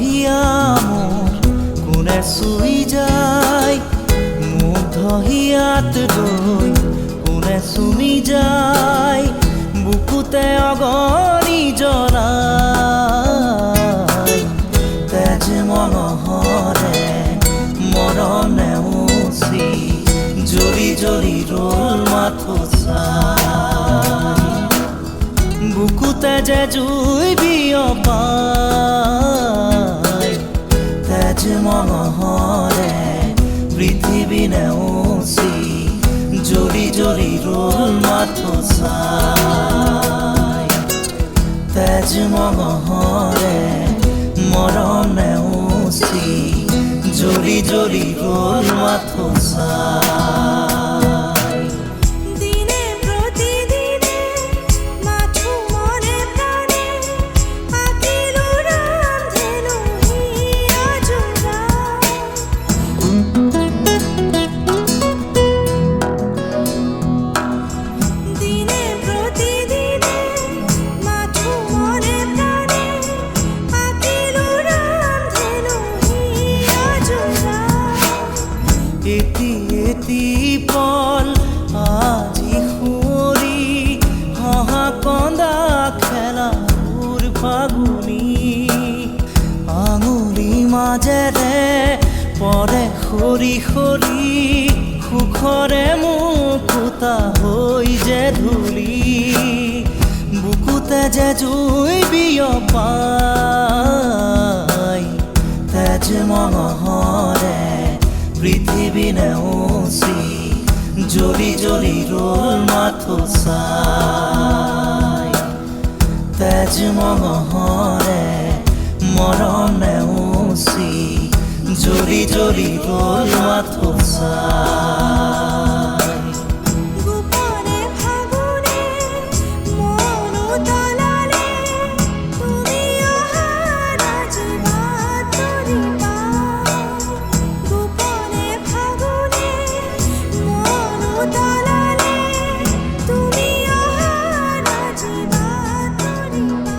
হিয়া মোৰ কোনে চুই যায়, মুগ্ধ হিয়াত ৰৈ কোনে চুমি যায়, বুকুতে অগণি জ্বলাই। তেজ মনোহৰে মৰম নেওচি জ্বলি জ্বলি ৰল মাথো চাই, বুকুতে যে জুই বিয়পাই। তেজ মনোহৰে পৃথিৱী নেওচি জ্বলি জ্বলি ৰল মাথো চাই। তেজ মনোহৰে মৰম নেওচি জ্বলি জ্বলি ৰল মাথো চাই। দিনে প্ৰতিদিনে মাথো মনে প্ৰাণে আঁকিলো ৰামধেনু হিয়া যোৰা। দিনে প্ৰতিদিনে মাথো মনে প্ৰাণে আঁকিলো ৰামধেনু হিয়া যোৰা। এটি এটি পল আজি সুঁৱৰি হহা কন্দা খেলাবোৰ ফাগুনি, আঙুলি মাজেৰে পৰে সৰি সৰি সুখৰে মুকুতা হৈ যে ধূলি, বুকুতে যে জুই বিয়পাই। তেজ মনোহৰে পৃথিৱী নেওচি জ্বলি জ্বলি ৰল মাথো চাই। তেজ মনোহৰে মৰম নেওচি জ্বলি জ্বলি ৰল মাথো চাই। গোপনে ফাগুনে মন উতলালে তুমি অহাৰ আজি বাট ধৰিবা। গোপনে ফাগুনে মন উতলালে তুমি অহাৰ আজি বাট ধৰিবা।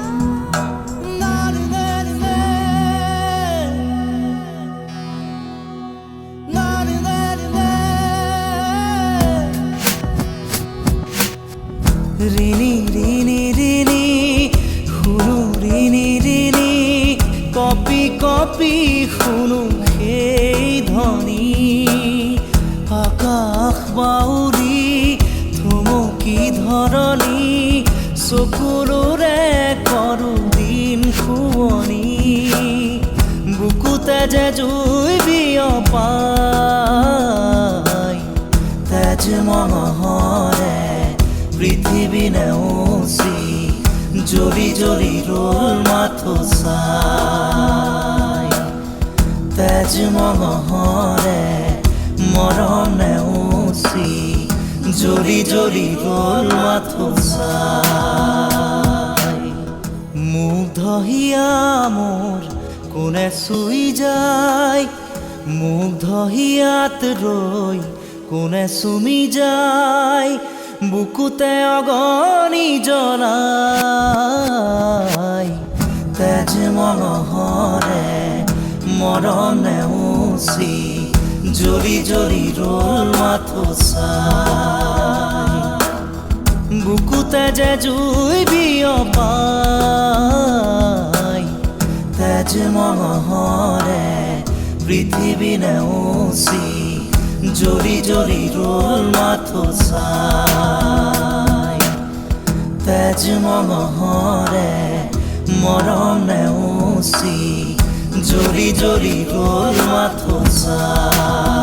ৰিণি ৰিণি ৰিণি শুনো ৰিণি ৰিণি, কপি কপি শুনো সেই ধ্বনি। আকাশ বাউৰি থুমুকি ধৰণি, চকুলোৰে কৰো দিন শুৱনি, বুকুতে যে জুই বিয়পাই। তেজ মনোহৰে পৃথিৱী নেওচি জ্বলি জ্বলি ৰল মাথো চাই। তেজ মনোহৰে মৰম নেওচি জ্বলি জ্বলি ৰল মাথো চাই। মুগ্ধ হিয়া মোৰ কোনে চুই যায়, মুগ্ধ হিয়াত ৰৈ কোনে চুমি যায়, বুকুতে অগণি জ্বলাই। তেজ মনোহৰে মৰম নেওচি জ্বলি জ্বলি ৰল মাথো চাই, বুকুতে যে জুই বিয়পাই। তেজ মনোহৰে পৃথিৱী নেওচি জ্বলি জ্বলি ৰল মাথো চাই। তেজ মনোহৰে মৰম নেওচি জ্বলি জ্বলি ৰল মাথো চাই।